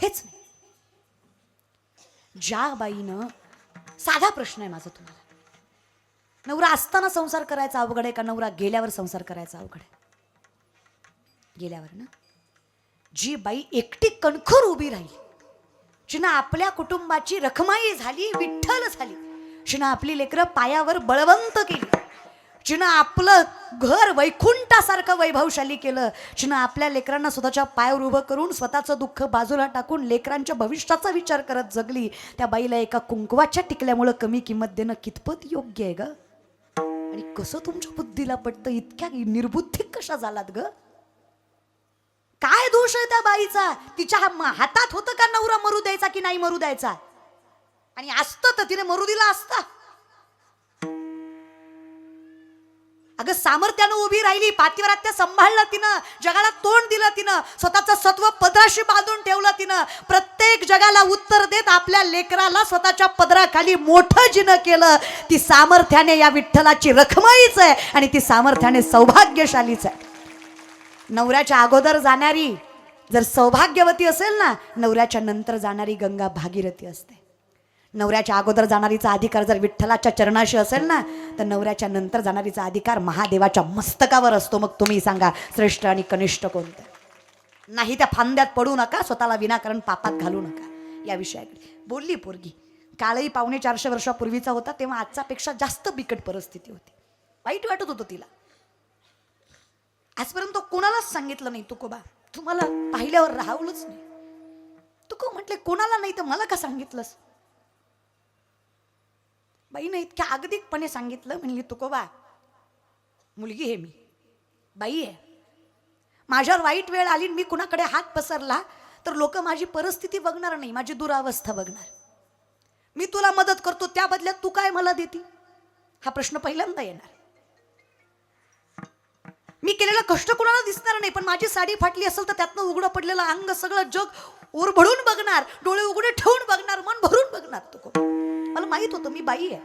कुठेच नाही. ज्या बाईनं, साधा प्रश्न आहे माझा तुम्हाला, नवरा असताना संसार करायचा अवघड आहे का नवरा गेल्यावर संसार करायचा अवघड आहे? गेल्यावर ना. जी बाई एकटी कणखर उभी राहिली, जिनं आपल्या कुटुंबाची रखमाई झाली, विठ्ठल झाली, जिनं आपली लेकरं पायावर बळवंत केली, जिनं आपलं घर वैकुंठासारखं वैभवशाली केलं, जिनं आपल्या लेकरांना स्वतःच्या पायावर उभं करून स्वतःचं दुःख बाजूला टाकून लेकरांच्या भविष्याचा विचार करत जगली, त्या बाईला एका कुंकवाच्या टिकल्यामुळं कमी किंमत देणं कितपत योग्य आहे ग? आणि कसं तुमच्या बुद्धीला पटतं? इतक्या निर्बुद्धी कशा झालात ग? काय दोष आहे त्या बाईचा? तिच्या हातात होतं का नवरा मरू द्यायचा की नाही मरू द्यायचा? आणि असतं तर तिने मरू दिला असता. अगं सामर्थ्यानं उभी राहिली, पातिव्रात्य सांभाळलं तिनं, जगाला तोंड दिलं तिनं, स्वतःचं सत्व पदराशी बांधून ठेवलं तिनं, प्रत्येक जगाला उत्तर देत आपल्या लेकराला स्वतःच्या पदराखाली मोठं जिनं केलं. ती सामर्थ्याने या विठ्ठलाची रखमाईच आहे आणि ती सामर्थ्याने सौभाग्यशालीच आहे. नवऱ्याच्या अगोदर जाणारी जर सौभाग्यवती असेल ना, नवऱ्याच्या नंतर जाणारी गंगा भागीरथी असते. नवऱ्याच्या अगोदर जाणारीचा अधिकार जर विठ्ठलाच्या चरणाशी असेल ना, तर नवऱ्याच्या नंतर जाणारीचा अधिकार महादेवाच्या मस्तकावर असतो. मग तुम्ही सांगा श्रेष्ठ आणि कनिष्ठ कोणतं? नाही त्या फांद्यात पडू नका, स्वतःला विनाकारण पापात घालू नका. या विषयाकडे बोलली पोरगी. काळही 450 वर्षापूर्वीचा होता, तेव्हा आजच्यापेक्षा जास्त बिकट परिस्थिती होती. वाईट वाटत होतं तिला. आजपर्यंत कोणालाच सांगितलं नाही तुकोबा, तुम्हाला पाहिल्यावर राहवलंच नाही. तुको म्हटले कोणाला नाही तर मला का सांगितलंस? बाईनं इतक्या अगदीकपणे सांगितलं, म्हणली तुकोबा मुलगी आहे मी, बाई आहे, माझ्यावर वाईट वेळ आली, मी कुणाकडे हात पसरला तर लोक माझी परिस्थिती बघणार नाही, माझी दुरावस्था बघणार. मी तुला मदत करतो, त्या बदल्यात तू काय मला देती? हा प्रश्न पहिल्यांदा येणार. मी केलेलं कष्ट कुणाला दिसणार नाही, पण माझी साडी फाटली असेल तर त्यातनं उघडं पडलेलं अंग सगळं जग ओरभडून बघणार, डोळे उघडे ठेवून बघणार, मन भरून बघणार. तुको मला माहित होतं मी बाई आहे,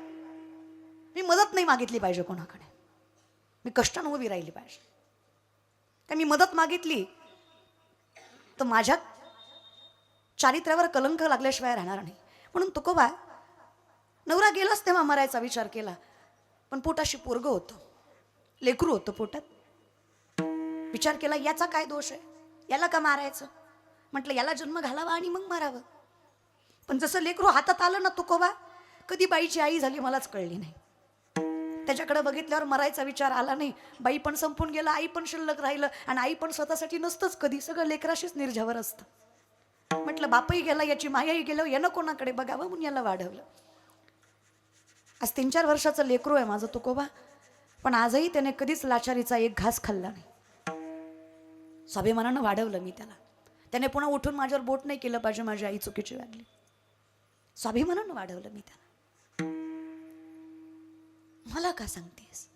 मी मदत नाही मागितली पाहिजे कोणाकडे, मी कष्टानं उभी राहिली पाहिजे. का मी मदत मागितली तर माझ्या चारित्र्यावर कलंक लागल्याशिवाय राहणार नाही. म्हणून तुकोबा नवरा गेलाच तेव्हा मरायचा विचार केला, पण पोटाशी पोरगं होतं, लेकरू होतं पोटात. विचार केला याचा काय दोष आहे, याला का मारायचं? म्हटलं याला जन्म घालावा आणि मग मारावं. पण जसं लेकरू हातात आलं ना तुकोबा, कधी बाईची आई झाली मलाच कळली नाही. त्याच्याकडे बघितल्यावर मरायचा विचार आला नाही. बाई पण संपून गेला, आई पण शिल्लक राहिलं, आणि आई पण स्वतःसाठी नसतंच कधी, सगळं लेकराशीच निर्झावर असतं. म्हटलं बापही गेला, याची मायाही गेलं, यानं कोणाकडे बघावं म्हणून याला वाढवलं. आज 3-4 वर्षाचं लेकरू आहे माझं तुकोबा, पण आजही त्याने कधीच लाचारीचा एक घास खाल्ला नाही. स्वाभिमानानं वाढवलं मी त्याला. त्याने पुन्हा उठून माझ्यावर बोट नाही केलं पाहिजे, माझी आई चुकीची वागली. स्वाभिमानानं वाढवलं मी त्याला. मला का सांगतेस?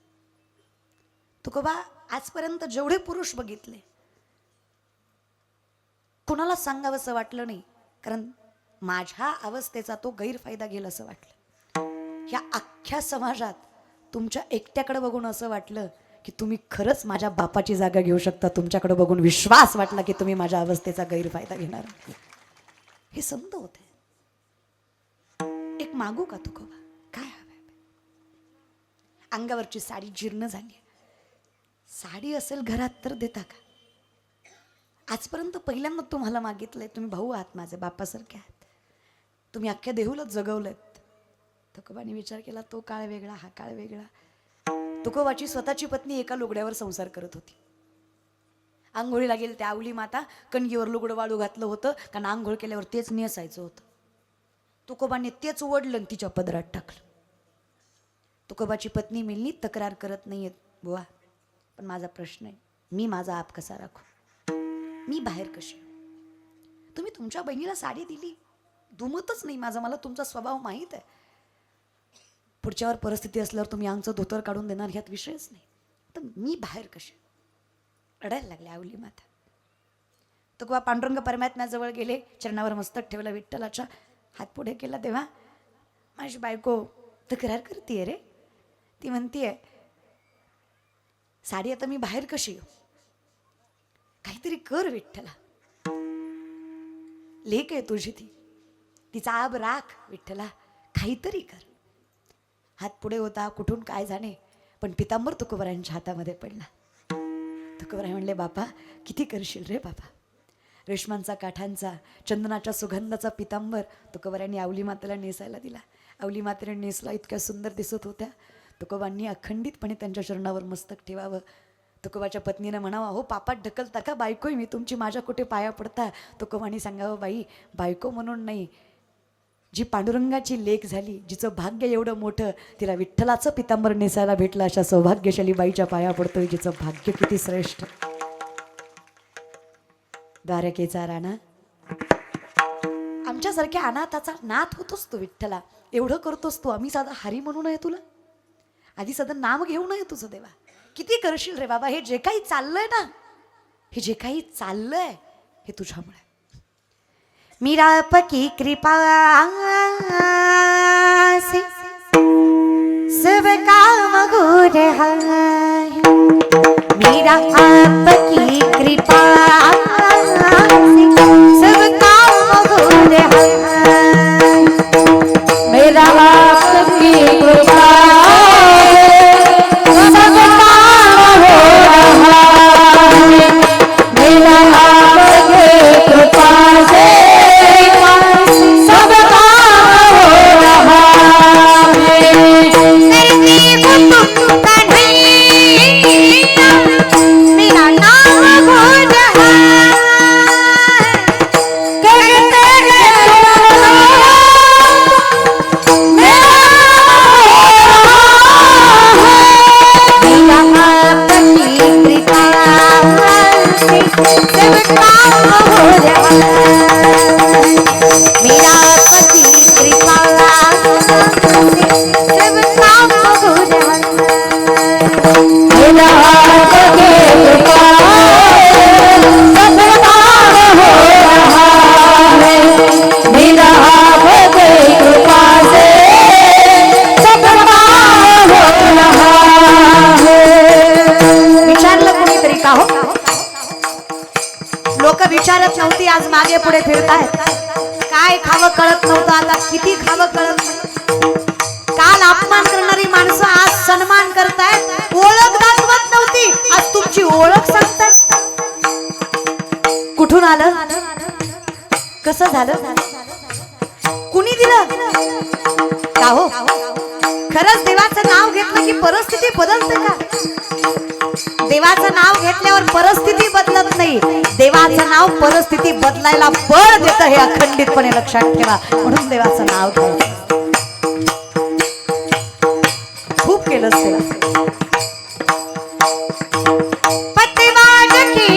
तुकोबा आजपर्यंत जेवढे पुरुष बघितले, कुणाला सांगावंसं वाटलं नाही, कारण माझ्या अवस्थेचा तो गैरफायदा घेईल असं वाटलं. या अख्ख्या समाजात तुमच्या एकट्याकडे बघून असं वाटलं की तुम्ही खरंच माझ्या बापाची जागा घेऊ शकता. तुमच्याकडे बघून विश्वास वाटला की तुम्ही माझ्या अवस्थेचा गैरफायदा घेणार. हे संत होते. एक मागू का तुकोबा? काय हवं? अंगावरची साडी जीर्ण झाली, साडी असेल घरात तर देता का? आजपर्यंत पहिल्यांदा तुम्हाला मागितलंय. तुम्ही भाऊ आहात माझे, बापासारखे आहात, तुम्ही अख्ख्या देहूलाच जगवलेत. तुकोबाने विचार केला, तो काळ वेगळा, हा काळ वेगळा. तुकोबाची स्वतःची पत्नी एका लुगड्यावर संसार करत होती. आंघोळीला गेली त्या आवली माता, कणगीवर लुगडं वाळू घातलं होतं, कारण आंघोळ केल्यावर तेच नेसायचं होतं. तुकोबाने तेच ओढलं आणि तिच्या पदरात टाकलं. तुकोबाची पत्नी मिळली, तक्रार करत नाहीयेत बुवा, पण माझा प्रश्न आहे, मी माझा आप कसा राखू? मी बाहेर कशी? तुम्ही तुमच्या बहिणीला साडी दिली, दुमतच नाही माझं, मला तुमचा स्वभाव माहीत आहे. पुढच्यावर परिस्थिती असल्यावर तुम्ही आमचं धोतर काढून देणार, ह्यात विषयच नाही. तर मी बाहेर कशी? रडायला लागले आवली माता. तुकोबा पांडुरंग परमात्म्याजवळ गेले, चरणावर मस्तक ठेवलं विठ्ठलाच्या, हात पुढे केला. तेव्हा माझी बायको तक्रार करतीये रे. ती म्हणतीये, साडी आता मी बाहेर कशी येऊ? काहीतरी कर विठ्ठला. लेक आहे तुझी ती, तिचा आब राख विठ्ठला, काहीतरी कर. हात पुढे होता, कुठून काय जाणे, पण पितांबर तुकोबरायांच्या हातामध्ये पडला. तुकोबराय म्हणले, बापा किती करशील रे बाबा. रेशमांचा, काठांचा, चंदनाच्या सुगंधाचा पितांबर तुकोबरायांनी अवली मातेला नेसायला दिला. अवली मातेने नेसला, इतक्या सुंदर दिसत होत्या. तुकोबांनी अखंडितपणे त्यांच्या चरणावर मस्तक ठेवावं. तुकोबाच्या पत्नीने म्हणावं, हो पापात ढकलता का, बायकोय मी तुमची, माझ्या कुठे पाया पडता. तुकोबांनी सांगावं, बाई बायको म्हणून नाही, जी पांडुरंगाची लेक झाली, जिचं भाग्य एवढं मोठं, तिला विठ्ठलाचं पितांबर नेसायला भेटलं, अशा सौभाग्यशाली बाईच्या पाया पडतोय, जिचं भाग्य किती श्रेष्ठ. द्वारकेचा राणा, आमच्यासारख्या अनाथाचा नाथ होतोस तू विठ्ठला, एवढं करतोस तू, आम्ही साधा हरी म्हणू नये तुला, आधी साधं नाम घेऊ नये तुझं देवा, किती करशील रे बाबा. हे जे काही चाललंय ना, हे जे काही चाललंय हे तुझ्यामुळे. मीरा की कृपा से सब काम हो रहा है, मीरा आपकी कृपा से सब काम हो रहा है, मेरा आपकी कृपा सब काम हो रहा है, मेरा आपकी कृपा से सब काम हो रहा है. मेरा नाम हो रहा विचारत नव्हती, आज मागे पुढे फिरतायत. काय खावं कळत नव्हतं, आता किती खावं कळत नाही. काल अपमान करणारी माणसं आज सन्मान करतायत. ओळख दाखवत नव्हती, आज तुमची ओळख सांगतायत. कुठून आलं, कसं झालं, कुणी दिलं का हो. खरंच देवाचं नाव घेतलं की परिस्थिती बदलते का. देवाचं नाव घेतल्यावर परिस्थिती बदलत नाही, देवाचं नाव परिस्थिती बदलायला बळ देतं, हे अखंडितपणे लक्षात ठेवा. म्हणून देवाचं नाव घ्यायचं. खूप केलंच देवा. पतिवाद की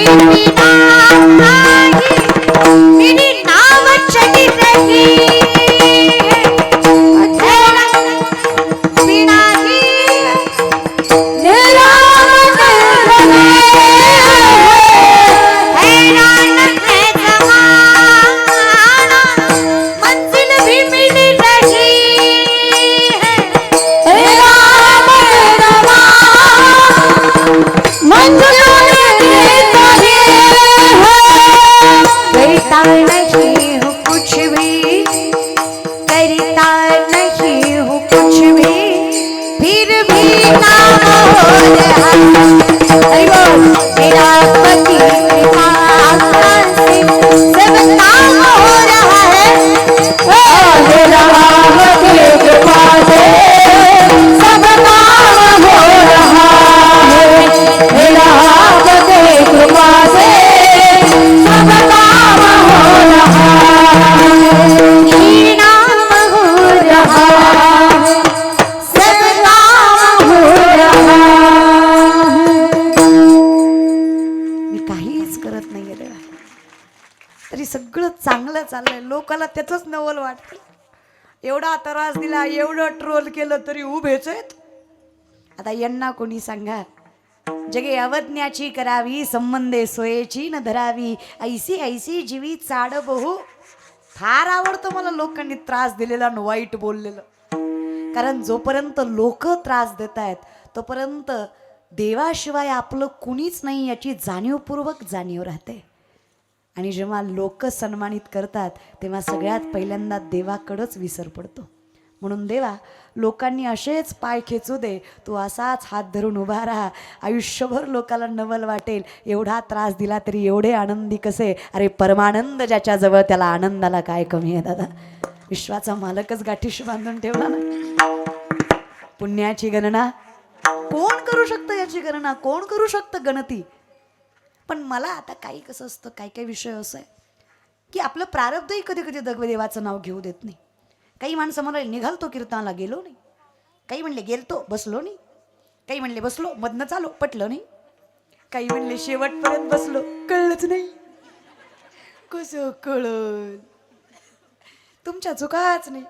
मेरी नाव चली रही चाललंय. लोकाला त्याच नवल वाटतं. एवढा त्रास दिला, एवढं ट्रोल केलं तरी उभेच आहेत. आता यांना कोणी सांगा, जगे अवज्ञाची करावी, संबंधे सोयेची न धरावी, ऐसी ऐसी जीवी चाड बहु. फार आवडतं मला लोकांनी त्रास दिलेला आणि वाईट बोललेलं. कारण जोपर्यंत लोक त्रास देत आहेत तोपर्यंत देवाशिवाय आपलं कुणीच नाही याची जाणीवपूर्वक जाणीव राहते. आणि जेव्हा लोक सन्मानित करतात तेव्हा सगळ्यात पहिल्यांदा देवाकडंच विसर पडतो. म्हणून देवा, लोकांनी असेच पाय खेचू दे, तू असाच हात धरून उभा राहा, आयुष्यभर लोकांना नवल वाटेल. एवढा त्रास दिला तरी एवढे आनंदी कसे? अरे परमानंद ज्याच्याजवळ त्याला आनंदाला काय कमी आहे दादा. विश्वाचा मालकच गाठीशी बांधून ठेवला ना. पुण्याची गणना कोण करू शकतं? याची गणना कोण करू शकतं? गणती. पण मला आता काही कसं असतं, काही काही विषय असं आहे की आपलं प्रारब्धही कधी कधी देवाचं नाव घेऊ देत नाही. काही माणसं म्हणाले निघालतो कीर्तनाला, गेलो नाही. काही म्हणले गेलतो, बसलो नाही. काही म्हणले बसलो, मधनं चालो, पटलं नाही. काही म्हणले शेवटपर्यंत बसलो, कळलंच नाही. कसं कळल? तुमच्या चुकाच नाही.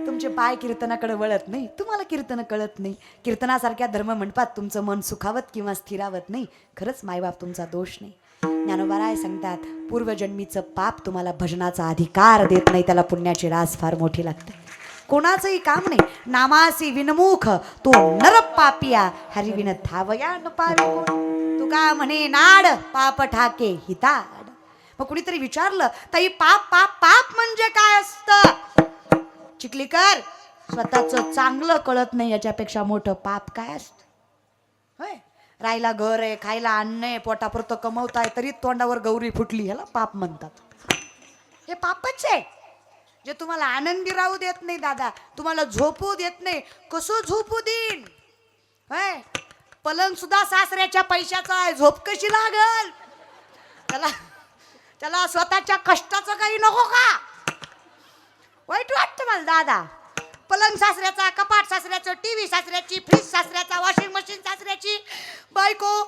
तुमचे पाय कीर्तनाकडे वळत नाही, तुम्हाला कीर्तन कळत नाही. कीर्तनासारख्या धर्ममंडपात तुमचं मन सुखावत किंवा स्थिरावत नाही. खरंच मायबाप तुमचा दोष नाही. ज्ञानोबाराय सांगतात, पूर्वजन्मीचं पाप तुम्हाला भजनाचा अधिकार देत नाही. त्याला पुण्याची रास फार मोठी लागते. कोणाचंही काम नाही. नामासी विनमुख तो नर पापिया, हरिविन धावया न पावे. तू का म्हणे नाड पाप ठाके हिताड. मग कुणीतरी विचारलं, ताई पाप पाप पाप म्हणजे काय असतं? चिखलीकर, स्वतःचं चांगलं कळत नाही याच्यापेक्षा मोठं पाप काय असतं? होय, राहायला घर आहे, खायला अन्न आहे, पोटापुरतं कमवताय तरी तोंडावर गौरी फुटली, ह्याला पाप म्हणतात. हे पापच आहे जे तुम्हाला आनंदी राहू देत नाही दादा, तुम्हाला झोपू देत नाही. कसं झोपू देईन? होय, पलंग सुद्धा सासऱ्याच्या पैशाचा आहे, झोप कशी लागल? त्याला स्वतःच्या कष्टाचं काही नको का? वाईट वाटतं मला दादा. पलंग सासऱ्याचा, कपाट सासऱ्याचं, टीव्ही सासऱ्याची, फ्रीज सासऱ्याचा, वॉशिंग मशीन सासऱ्याची, बायको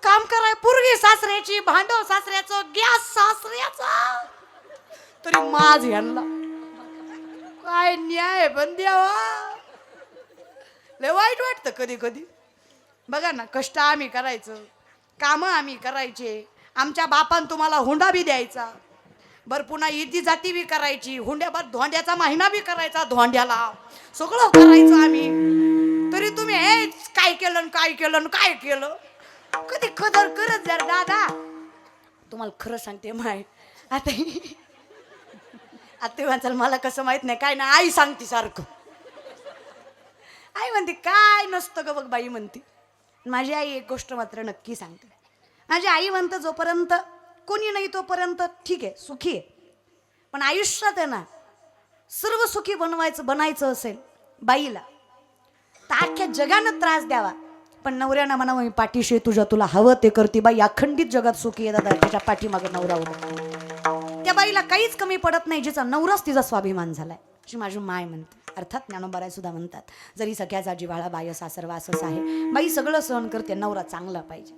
काम कराय पोरगी सासऱ्याची, भांडव सासऱ्याचं, गॅस सासऱ्याचा, तरी माझ यांना काय न्याय पण द्यावा. लय वाईट वाटतं कधी कधी. बघा ना, कष्ट आम्ही करायचं, कामं आम्ही करायचे, आमच्या बापान तुम्हाला हुंडा बी द्यायचा, बर पुन्हा इती जाती बी करायची, हुंड्यावर धोंड्याचा महिना बी करायचा, धोंड्याला सगळं करायचं आम्ही, तरी तुम्ही हे काय केलं काय केलं काय केलं. कधी कदर करत जर दादा. तुम्हाला खरं सांगते माय, आता म्हणचाल मला कसं माहित नाही काय ना, आई सांगते सारखं. आई म्हणते काय नसतं ग बघ बाई म्हणते. माझी आई एक गोष्ट मात्र नक्की सांगते. माझी आई म्हणतं जोपर्यंत कोणी नाही तोपर्यंत ठीक आहे, सुखी आहे. पण आयुष्यात आहे ना, सर्व सुखी बनायचं असेल बाईला, तर अख्ख्या जगानं त्रास द्यावा, पण नवऱ्यानं म्हणावं मी पाठीशी तुझ्या, तुला हवं ते करते. बाई अखंडित जगात सुखी आहे दादा, त्याच्या पाठीमागं नवरा होता. त्या बाईला काहीच कमी पडत नाही, जिचा नवराच तिचा स्वाभिमान झालाय, अशी माझी माय म्हणते. अर्थात ज्ञानोबाराय सुद्धा म्हणतात, जरी सगळ्याचा जिव्हाळा बाय सासर वासच आहे, बाई सगळं सहन करते, नवरा चांगला पाहिजे.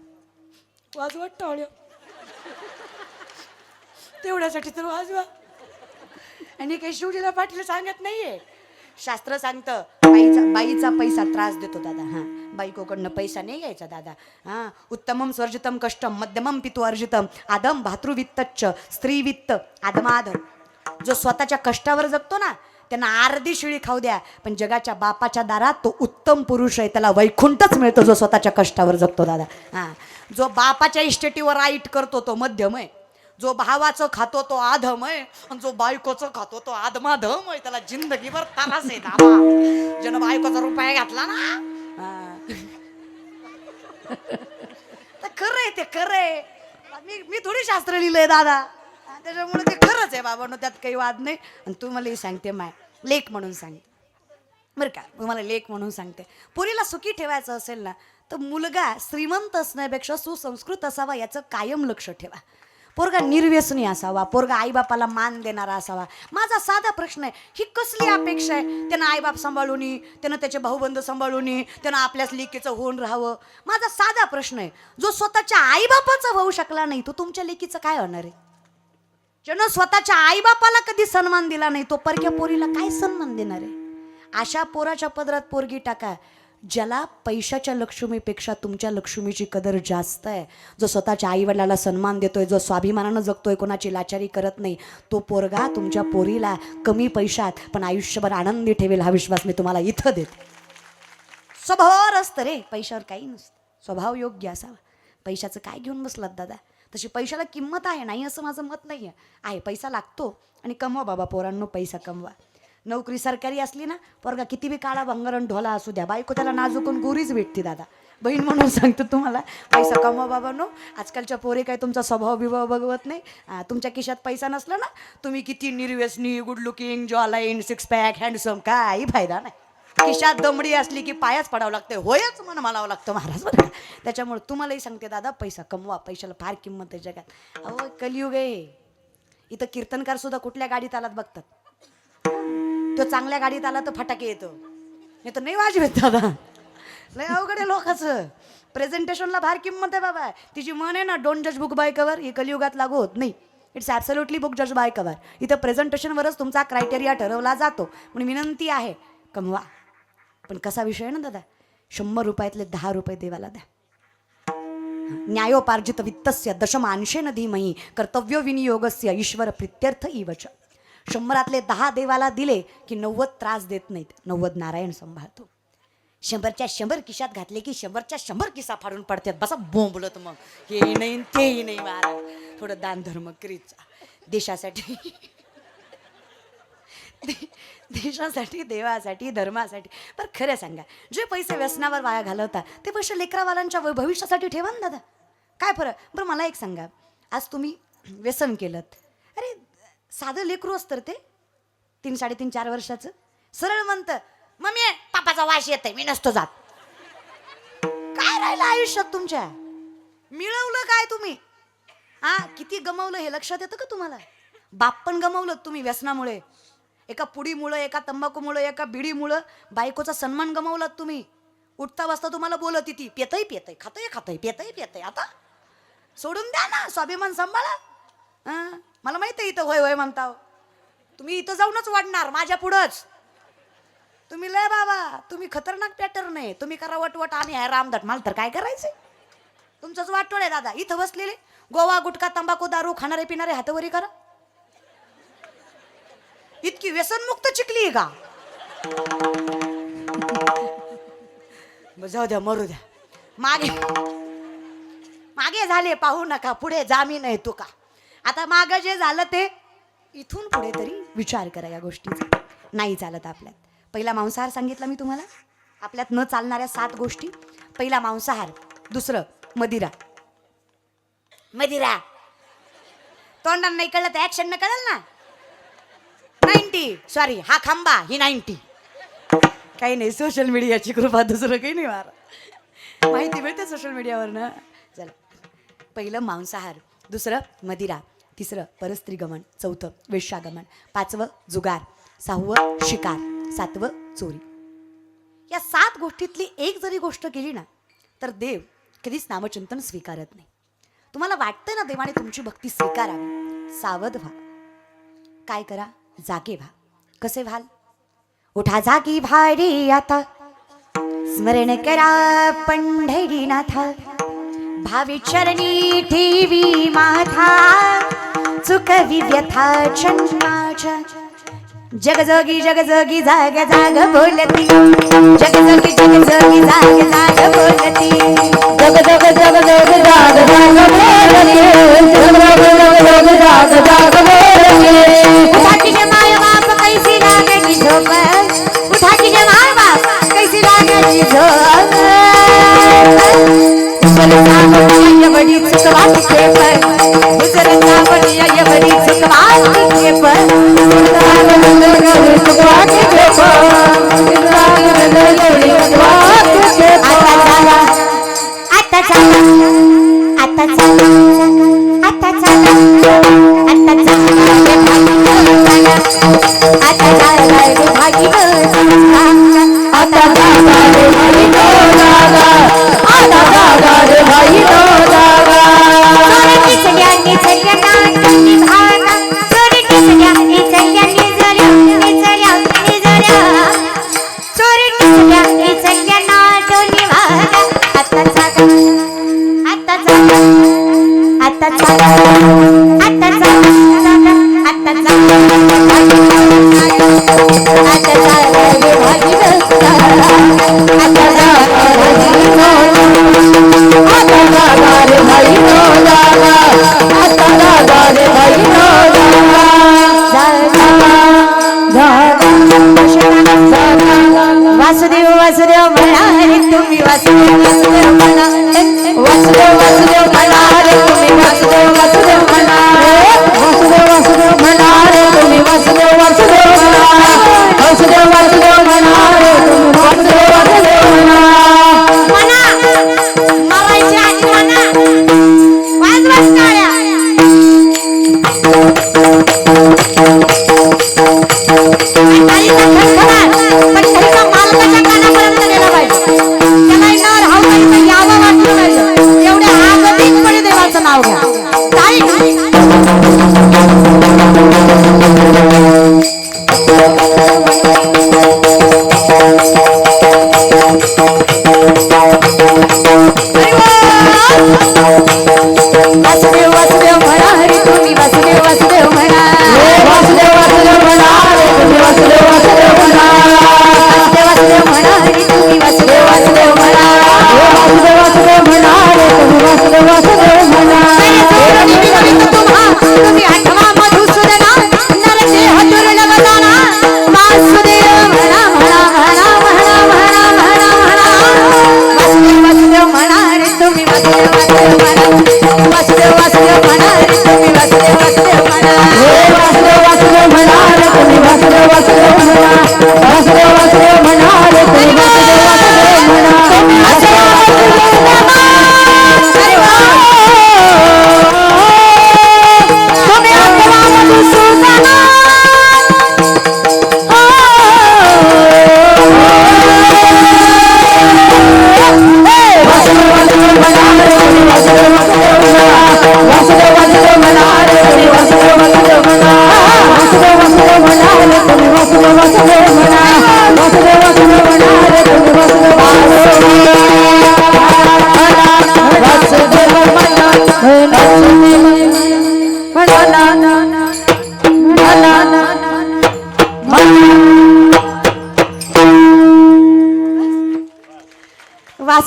वाजवत टाळ्या तेवढ्यासाठी तर वाजवा. आणि काही शिवजीला पाटील सांगत नाहीये, शास्त्र सांगतं बाईचा पैसा त्रास देतो दादा. हा, बायकोकडनं पैसा नाही घ्यायचा दादा. हा, उत्तमम स्वर्जितम कष्टम मध्यमम पितु अर्जितम आदम भातृवित्तच्च स्त्रीवित्त आदमाधम. जो स्वतःच्या कष्टावर जगतो ना, त्यांना अर्धी शिळी खाऊ द्या, पण जगाच्या बापाच्या दारात तो उत्तम पुरुष आहे, त्याला वैकुंठच मिळतो जो स्वतःच्या कष्टावर जगतो दादा. हा, जो बापाच्या इस्टेटीवर राईट करतो तो मध्यम आहे, जो भावाचं खातो तो आधम आहे, आणि जो बायकोचं खातो तो आदमाधम आहे. त्याला जिंदगीभर त्रास आहे दादा. ज्यानं बायकोचा रुपया घातला ना, तर खरं आहे ते, खरं आहे. मी थोडी शास्त्र लिहिलंय दादा, त्याच्यामुळे ते खरंच आहे बाबांनो, त्यात काही वाद नाही. आणि तू मला सांगते माय, लेख म्हणून सांगते बरं का, तुम्हाला लेख म्हणून सांगते. पुरीला सुखी ठेवायचं असेल ना, तर मुलगा श्रीमंत असण्यापेक्षा सुसंस्कृत असावा याचं कायम लक्ष ठेवा. पोरगा निर्व्यसनी असावा, पोरगा आईबापाला मान देणारा असावा. माझा साधा प्रश्न आहे, ही कसली अपेक्षा आहे? त्यानं आईबाप सांभाळून, त्यानं त्याचे भाऊबंद सांभाळून, त्यानं आपल्याच लेकीचं होऊन राहावं. माझा साधा प्रश्न आहे, जो स्वतःच्या आईबापाचा होऊ शकला नाही, तो तुमच्या लेकीचं काय होणार आहे? ज्यानं स्वतःच्या आईबापाला कधी सन्मान दिला नाही, तो परक्या पोरीला काय सन्मान देणार आहे? अशा पोराच्या पदरात पोरगी टाका, ज्याला पैशाच्या लक्ष्मीपेक्षा तुमच्या लक्ष्मीची कदर जास्त आहे, जो स्वतःच्या आईवडिलाला सन्मान देतोय, जो स्वाभिमानानं जगतोय, कोणाची लाचारी करत नाही, तो पोरगा तुमच्या पोरीला कमी पैशात पण आयुष्यभर आनंदी ठेवेल, हा विश्वास मी तुम्हाला इथं देते. स्वभावावर असतं रे, पैशावर काही नसतं. स्वभाव योग्य असावा. पैशाचं काय घेऊन बसलात दादा? तशी पैशाला किंमत आहे, नाही असं माझं मत नाही आहे. पैसा लागतो आणि कमवा बाबा पोरांनो, पैसा कमवा. नोकरी सरकारी असली ना, पोरगा किती बी काळा भंगारण ढोला असू द्या, बायको त्याला नाजूकून गोरीच भेटते दादा. बहीण म्हणून सांगतो तुम्हाला, पैसा कमवा बाबांनो. आजकालच्या पोरे काय तुमचा स्वभाव बिभाव बघवत नाही. तुमच्या खिशात पैसा नसला ना, तुम्ही किती निर्व्यसनी, good looking, jawline, six pack, handsome, काही फायदा नाही. खिशात दमडी असली की पायाच पडावं लागते, होयच मन मानावं लागतं महाराज बरं का. त्याच्यामुळे तुम्हालाही सांगते दादा, पैसा कमवा, पैशाला फार किंमत आहे जगात. अहो कलियुग आहे. इथं कीर्तनकार सुद्धा कुठल्या गाडीत आलात बघतात. तो चांगल्या गाडीत आला तर फटाके येतो, नाही तर नाही वाजवेत दादा. लय अवघड आहे लोकांचं. प्रेझेंटेशनला फार किंमत आहे बाबा. तिची मन आहे ना, डोंट जज बुक बाय कवर, ही कलियुगात लागू होत नाही. इट्स ॲब्सोल्युटली बुक जज बाय कवर. इथं प्रेझेंटेशनवरच तुमचा क्रायटेरिया ठरवला जातो. म्हणून विनंती आहे, कमवा. पण कसा विषय ना दादा, 100 रुपयातले 10 रुपये देवाला द्या. न्यायोपार्जित वित्तस्य दशमांशेन धीमहि कर्तव्य विनियोगस्य ईश्वर प्रीत्यर्थ इवच. 100रातले 10 देवाला दिले की 90 त्रास देत नाहीत, 90 नारायण सांभाळतो. 100च्या 100 खिशात घातले की 100च्या 100 किस्सा फाडून पडतात. बसा बोंबलत मग, हेही नाही तेही नाही. महाराज थोडं दान धर्म करीचा देशासाठी, देशासाठी, देवासाठी, धर्मासाठी. पण खरं सांगा, जे पैसे व्यसनावर वाया घालवता ते पैसे लेकरावालांच्या भविष्यासाठी ठेवा ना दादा. काय फरक. बरं मला एक सांगा, आज तुम्ही व्यसन केलं, अरे साधं लेकरू असतं ते 3, 3.5, 4 वर्षाचं, सरळ म्हणतं मम्मी पापाचा वास येतोय, मी नसतो जात. काय राहिलं आयुष्यात तुमच्या? मिळवलं काय तुम्ही? किती गमावलं हे लक्षात येतं का तुम्हाला? बाप पण गमावलं तुम्ही व्यसनामुळे. एका पुडीमुळं, एका तंबाखूमुळं, एका बिडीमुळं बायकोचा सन्मान गमावलात तुम्ही. उठता बसता तुम्हाला बोलत ती पेतय पेतय, खातय पेतय पेतय. आता सोडून द्या ना, स्वाभिमान सांभाळा. मला माहिती आहे इथं होय होय म्हणता, तुम्ही इथं जाऊनच वाढणार माझ्या पुढंच. तुम्ही लय बाबा, तुम्ही खतरनाक पॅटर्न आहे. तुम्ही करा वटवट, आम्ही आहे रामदट. मला तर काय करायचंय, तुमचंच वाटोळ आहे दादा. इथं बसलेले गोवा गुटखा तंबाखू दारू खाणारे पिणारे हातवरी करा. इतकी व्यसनमुक्त चिकली का? जाऊ द्या, मरू द्या. मागे मागे झाले पाहू नका, पुढे जामीन आहे तू का. आता मागं जे झालं ते इथून पुढे तरी विचार करा या गोष्टीचा. नाही चालत आपल्यात. पहिला मांसाहार सांगितला मी तुम्हाला. आपल्यात न चालणाऱ्या 7 गोष्टी. पहिला मांसाहार, दुसरं मदिरा. मदिरा तोंडानं नाही कळलं तर ऍक्शन न कळलं ना. 90 सॉरी, हा खांबा ही 90. काही नाही, सोशल मीडियाची कृपा, दुसरं काही नाही. मारा माहिती मिळते सोशल मीडियावर ना. चला, पहिलं मांसाहार, दुसरं मदिरा, तिसरं परस्त्रीगमन, चौथं वेश्यागमन, 5वं जुगार, 6वं शिकार, 7वं चोरी. या 7 गोष्टीतली एक जरी गोष्ट केली ना तर देव कधीच नामचिंतन स्वीकारत नाही. तुम्हाला वाटतं ना देवाने तुमची भक्ती स्वीकारावी, सावध व्हा. काय करा, जागे व्हा. कसे व्हाल? उठा जागी भारी आता, स्मरण करा पंढरीनाथ, भावी चरणी ठेवी माथा, चुकवी व्यथा जन्माच्या. जगजोगी जगजोगी जाग जाग बोलती, जगजोगी जगजोगी जाग जाग बोलती, जग जग जग जग जाग जाग बोलती, जग जग जग जाग जाग बोलती. उठा की माय बाप कैसी लागली झोप, उठा की माय बाप कैसी लागली झोप. बडी चुकवाती खेप, दुसऱ्यांचा बडी बडी चुकवाती खेप, आता चला, आता चला, आता चला, आता चला, आता चला रे भागी आता जागा रे भाई नो जागा, आता जागा रे भाई नो जागा. सोडकी सगळ्यांनी सगळ्यांना भावना, सोडकी सगळ्यांनी सगळ्यांनी जऱ्या जऱ्या जऱ्या.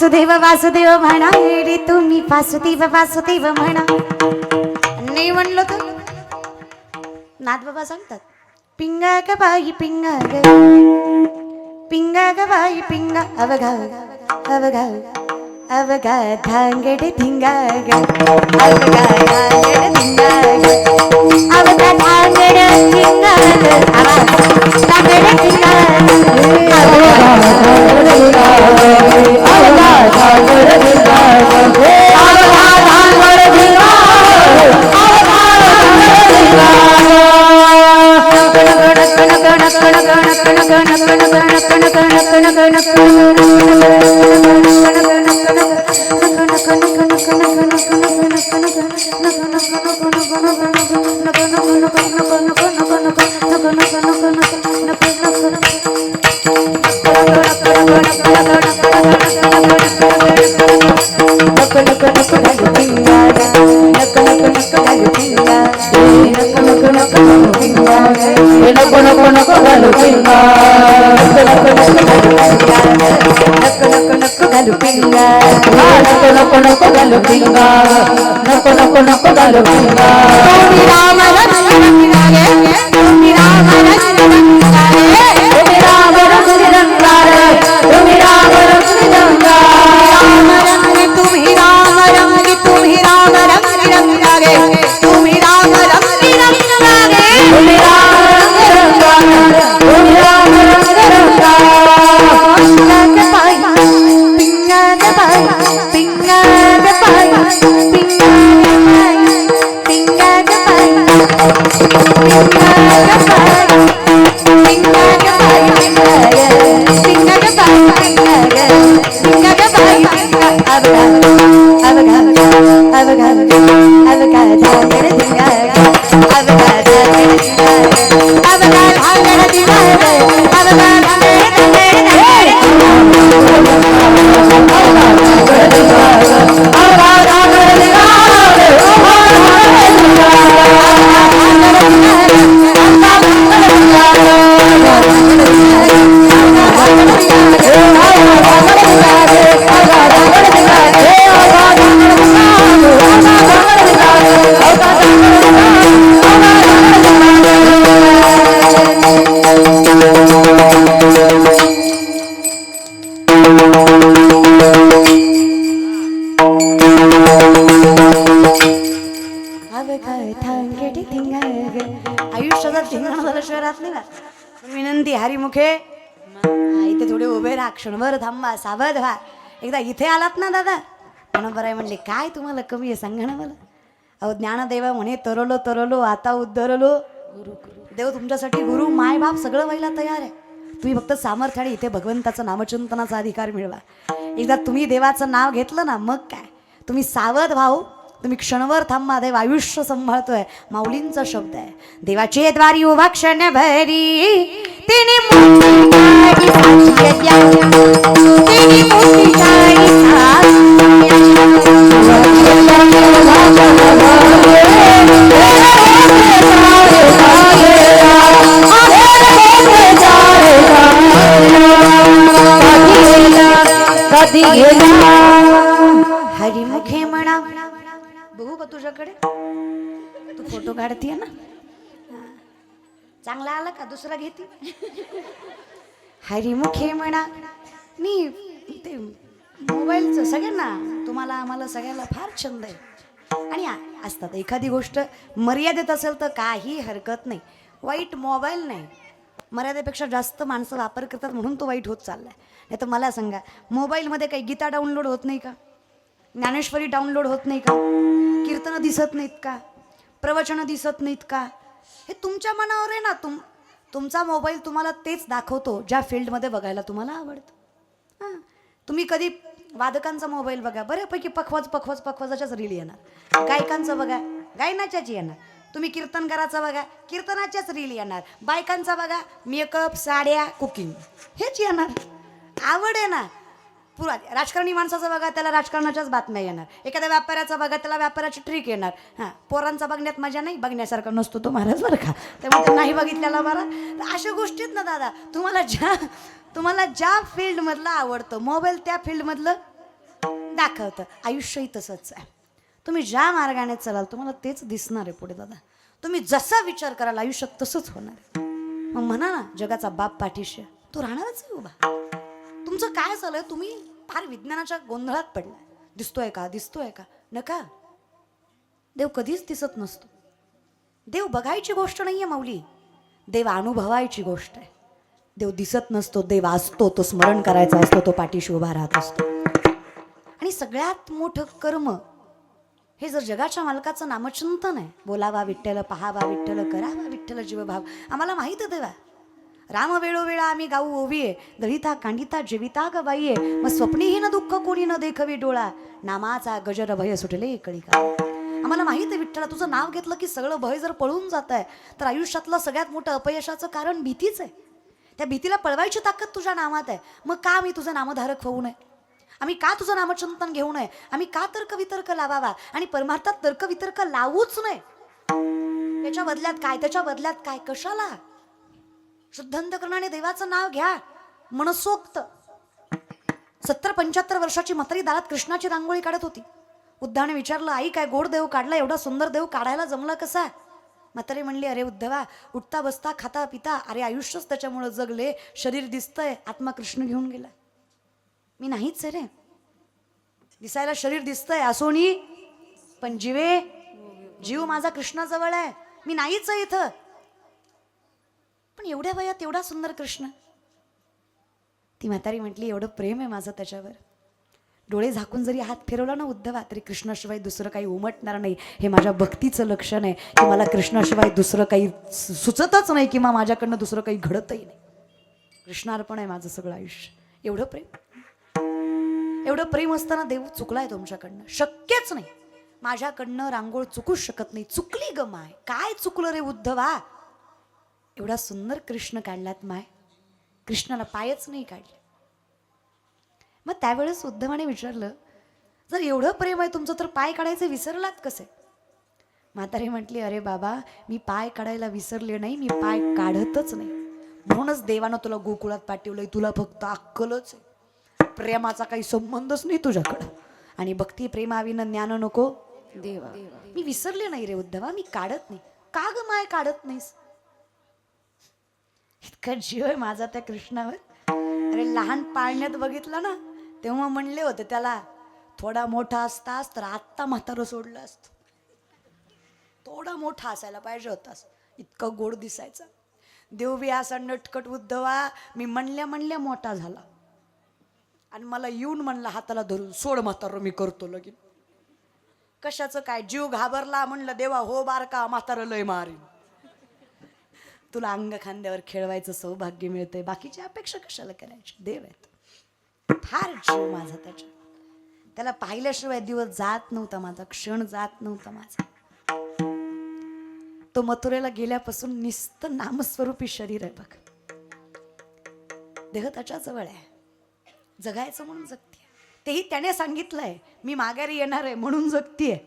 वासुदेव वासुदेव म्हणा रे तुम्ही वासुदेव वासुदेव म्हणा. नाही म्हणलो तर नाथ बाबा सांगतात पिंगा ग बाई पिंगा ग पिंगा ग बाई पिंगा अवघा अवघा अवघा धांगड धिंगा ग अवघा धांगड धिंगा ग अवघा धांगड धिंगा ग धांगड धिंगा अवघा धांगड धिंगा अवघा धांगड धिंगा अवघा धांगड धिंगा आयुष्याचा ठिकाण झाल्याशिवाय राहत नाही ना. विनंती हरिमुखे इथे थोडे उभे राहा, क्षणभर थांबा, सावध व्हा. एकदा इथे आलात ना दादा बरं म्हणले काय तुम्हाला कमी आहे सांगा ना मला. अहो ज्ञानदेवा म्हणे तरलो तरलो आता उद्धरलो. देव तुमच्यासाठी गुरु माय बाप सगळं व्हायला तयार आहे. तुम्ही फक्त सामर्थ्याने इथे भगवंताचं नामचिंतनाचा अधिकार मिळवा. एकदा तुम्ही देवाचं नाव घेतलं ना मग काय तुम्ही सावध व्हाव. तुम्ही क्षणभर थांबा, देव आयुष्य सांभाळतोय. माऊलींचा शब्द आहे देवाचे द्वारी उभा क्षण भरी तिने हरिमुखे म्हणा. बघू का तुझ्याकडे तू फोटो काढतीये ना चांगला आला का दुसरा घेते. हरिमुखे म्हणा. मी ते मोबाईलचं सगळ्यांना तुम्हाला आम्हाला सगळ्याला फार छंद आहे आणि असतात. एखादी गोष्ट मर्यादेत असेल तर काही हरकत नाही. वाईट मोबाईल नाही, मर्यादेपेक्षा जास्त माणसं वापर करतात म्हणून तो वाईट होत चाललाय. नाही तर मला सांगा मोबाईलमध्ये काही गीता डाउनलोड होत नाही का, ज्ञानेश्वरी डाउनलोड होत नाही का, कीर्तनं दिसत नाहीत का, प्रवचनं दिसत नाहीत का. हे तुमच्या मनावर आहे ना. तुमचा मोबाईल तुम्हाला तेच दाखवतो ज्या फील्डमध्ये बघायला तुम्हाला आवडतं. हां तुम्ही कधी वादकांचा मोबाईल बघा बऱ्यापैकी पखवाजाच्याच रील येणार. गायकांचं बघा गायनाच्याच येणार. तुम्ही कीर्तनकाराचा बघा कीर्तनाच्याच रील येणार. बायकांचा बघा मेकअप साड्या कुकिंग हेच येणार. आवड आहे ना. पुरा राजकारणी माणसाचं बघा त्याला राजकारणाच्याच बातम्या येणार. एखाद्या व्यापाऱ्याचा बघा त्याला व्यापाराची ट्रिक येणार. हां पोरांचा बघण्यात मजा नाही, बघण्यासारखा नसतो तो महाराज बरं का. त्यामुळे ते नाही बघितलेला बरा. तर अशा गोष्टीत ना दादा तुम्हाला ज्या फील्डमधलं आवडतं मोबाईल त्या फील्डमधलं दाखवतं. आयुष्यही तसंच आहे. तुम्ही ज्या मार्गाने चलाल तुम्हाला तेच दिसणार आहे पुढे दादा. तुम्ही जसा विचार कराल आयुष्यात तसंच होणार आहे. मग म्हणा ना जगाचा बाप पाठीशी तो राहणारच आहे उभा. तुमचं काय झालंय, तुम्ही फार विज्ञानाच्या गोंधळात पडलाय. दिसतोय का, दिसतोय का, नका. देव कधीच दिसत नसतो. देव बघायची गोष्ट नाहीये माऊली, देव अनुभवायची गोष्ट आहे. देव दिसत नसतो, देव असतो, तो स्मरण करायचा असतो, तो पाठीशी उभा राहत असतो. आणि सगळ्यात मोठं कर्म हे जर जगाच्या मालकाचं नामचिंतन आहे, बोलावा विठ्ठल, पहावा विठ्ठल, करावा विठ्ठल जीवभाव. आम्हाला माहित आहे देवा, राम वेळोवेळा आम्ही गाऊ ओवीये, दळिता कांडिता जेविता ग बाईये, मग स्वप्नीही न दुःख कोणी न देखवी डोळा, नामाचा गजर भय सुटले कळी का. आम्हाला माहित आहे विठ्ठला, तुझं नाव घेतलं की सगळं भय जर पळून जात आहे तर आयुष्यातलं सगळ्यात मोठं अपयशाचं कारण भीतीच आहे. त्या भीतीला पळवायची ताकद तुझ्या नामात आहे. मग का आम्ही तुझं नामधारक होऊ नये, आम्ही का तुझं नामचिंतन घेऊ नये, आम्ही का तर्कवितर्क लावावा, आणि परमार्थात तर्कवितर्क लावूच नये. त्याच्या बदल्यात काय, त्याच्या बदल्यात काय, कशाला. शुद्ध अंतकरणाने देवाचं नाव घ्या मनसोक्त. 70-75 वर्षाची म्हातारी दारात कृष्णाची रांगोळी काढत होती. उद्धाने विचारलं, आई काय गोड देव काढला, एवढा सुंदर देव काढायला जमला कसा. म्हातारी म्हणली, अरे उद्धवा, उठता बसता खाता पिता, अरे आयुष्यच त्याच्यामुळे जगले. शरीर दिसतंय, आत्मा कृष्ण घेऊन गेला. मी नाहीच रे. दिसायला शरीर दिसतंय असोनी, पण जीव माझा कृष्णाजवळ आहे. मी नाहीच आहे इथं. पण एवढ्या वयात एवढा सुंदर कृष्ण. ती म्हातारी म्हटली, एवढं प्रेम आहे माझं त्याच्यावर. डोळे झाकून जरी हात फिरवला ना उद्धवा, तरी कृष्णाशिवाय दुसरं काही उमटणार नाही. हे माझ्या भक्तीचं लक्षण आहे की मला कृष्णाशिवाय दुसरं काही सुचतच नाही, किंवा माझ्याकडनं दुसरं काही घडतही नाही. कृष्णार्पण आहे माझं सगळं आयुष्य. एवढं प्रेम असताना देव चुकलाय तुमच्याकडनं, शक्यच नाही. माझ्याकडनं रांगोळ चुकूच शकत नाही. चुकली ग माय, काय चुकलं रे उद्धवा. एवढा सुंदर कृष्ण काढलात माय, कृष्णाला पायच नाही काढले. मग त्यावेळेस उद्धवाने विचारलं, जर एवढं प्रेम आहे तुमचं तर पाय काढायचे विसरलात कसे. म्हातारी म्हटली, अरे बाबा, मी पाय काढायला विसरले नाही, मी पाय काढतच नाही. म्हणूनच देवानं तुला गोकुळात पाठवलंय. तुला फक्त अक्कलच आहे, प्रेमाचा काही संबंधच नाही तुझ्याकडं. आणि भक्ती प्रेमाविनं ज्ञान नको देवा. मी विसरले नाही रे उद्धवा, मी काढत नाही. का ग माय काढत नाहीस. इतका जीव आहे माझा त्या कृष्णावर. अरे लहान पाळण्यात बघितलं ना, तेव्हा म्हणले होते त्याला, थोडा मोठा असतास तर आत्ता म्हातारं सोडलं असतं. थोडा मोठा असायला पाहिजे होतास, इतकं गोड दिसायचा. देवबी असा नटकट उद्धवा. मी म्हणल्या मोठा झाला आणि मला येऊन म्हणला हाताला धरून, सोड म्हातारं, मी करतो लगीन. कशाचं काय, जीव घाबरला. म्हणलं देवा हो बारका, म्हातारं लय मारीन. तुला अंग खांद्यावर खेळवायचं सौभाग्य मिळतंय, बाकीची अपेक्षा कशाला करायची. देव आहेत, फार जीव माझा त्याच्या. त्याला पाहिल्याशिवाय दिवस जात नव्हता माझा, क्षण जात नव्हता माझा. तो मथुरेला गेल्यापासून निस्तं नामस्वरूपी शरीर आहे बघ. देह त्याच्या जवळ आहे. जगायचं म्हणून जगतीये, तेही त्याने सांगितलंय, मी माघारी येणार आहे म्हणून जगतीये.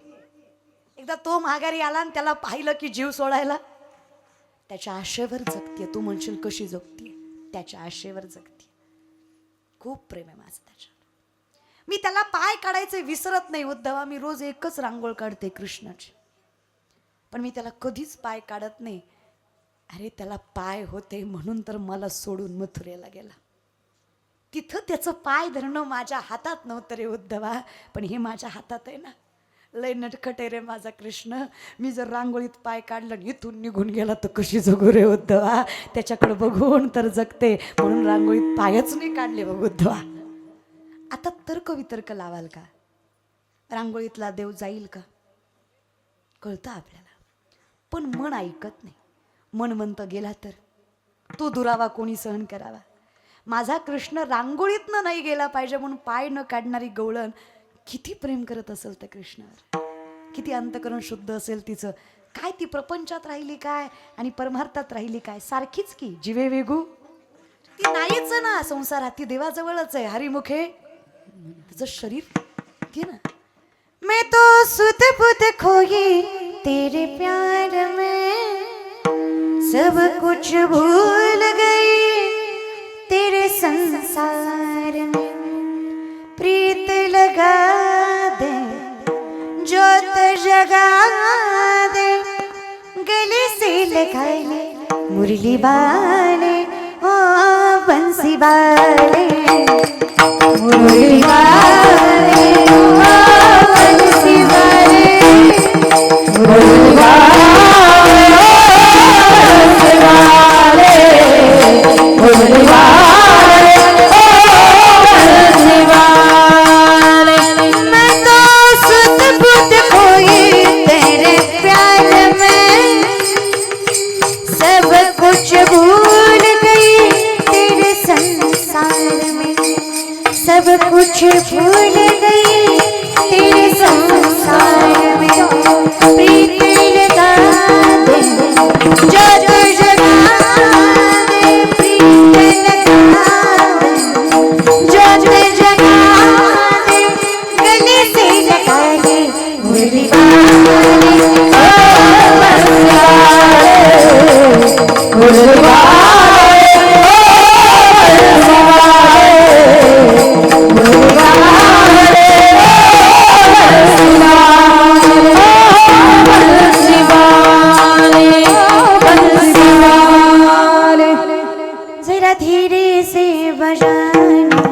एकदा तो माघारी आला आणि त्याला पाहिलं की जीव सोडायला, त्याच्या आशेवर जगतीये. तू म्हणशील कशी जगतीये, त्याच्या आशेवर जगतीये. खूप प्रेम आहे माझं त्याच्यावर. मी त्याला पाय काढायचे विसरत नाही उद्धवा. मी रोज एकच रांगोळ काढते कृष्णाची, पण मी त्याला कधीच पाय काढत नाही. अरे त्याला पाय होते म्हणून तर मला सोडून मथुरेला गेला. तिथं त्याचं पाय धरणं माझ्या हातात नव्हतं रे उद्धवा, पण हे माझ्या हातात आहे ना. लय नटखट आहे रे माझा कृष्ण. मी जर रांगोळीत पाय काढलं आणि इथून निघून गेला तर कशी जगू रे उद्धवा. त्याच्याकडे बघून तर जगते, म्हणून रांगोळीत पायच नाही काढले बघ उद्धवा. आता तर्क वितर्क लावाल का, रांगोळीतला देव जाईल का, कळतं आपल्याला. पण मन ऐकत नाही. मन म्हणतं गेला तर तो दुरावा कोणी सहन करावा. माझा कृष्ण रांगोळीतनं नाही गेला पाहिजे म्हणून पाय न काढणारी गवळण किती प्रेम करत असेल त्या कृष्णावर, किती अंतकरण शुद्ध असेल तिचं. काय ती प्रपंचात राहिली काय आणि परमार्थात राहिली काय, सारखीच की. जीवे वेगू ती नाहीच ना संसारात, ती देवाजवळच आहे. हरिमुखे तिचं शरीर घे ना. मैं तो सुध बुध खोई तेरे प्यार में, सब कुछ भूल गई तेरे संसार में. प्रीत लगा दे जोत जगा दे गले से लगा ले मुरली वाले ओ बंसी वाले मुरली वाले ओ बंसी वाले मुरली वाले मुरली वाले बंसी वाले मैं तो सुध बुध खोई तेरे प्यार में सब कुछ भूल गई तेरे संसार में सब कुछ भूल गई तेरे संसार में प्रीत लगा दे जो जगा दे प्रीत लगा दे जो जगा दे गले से लगा दे मुरली वाले ओ बंसी वाले मुरली वाले जरा धीरे से बजाना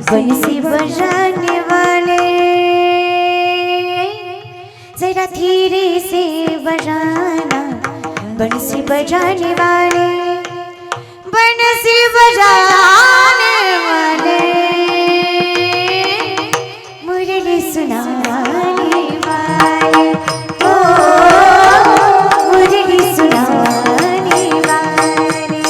बंसी बजाने वाले जरा धीरे से बजाना बंसी बजाने वाले बंसी बजाने वाले मुरली सुनाने वाले ओ मुरली सुनाने वाले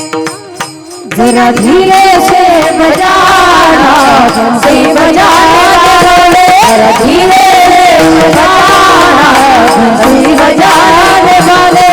जरा धीरे से बजाना बंसी बजाने जरा धीरे से बजाना बंसी बजाने वाले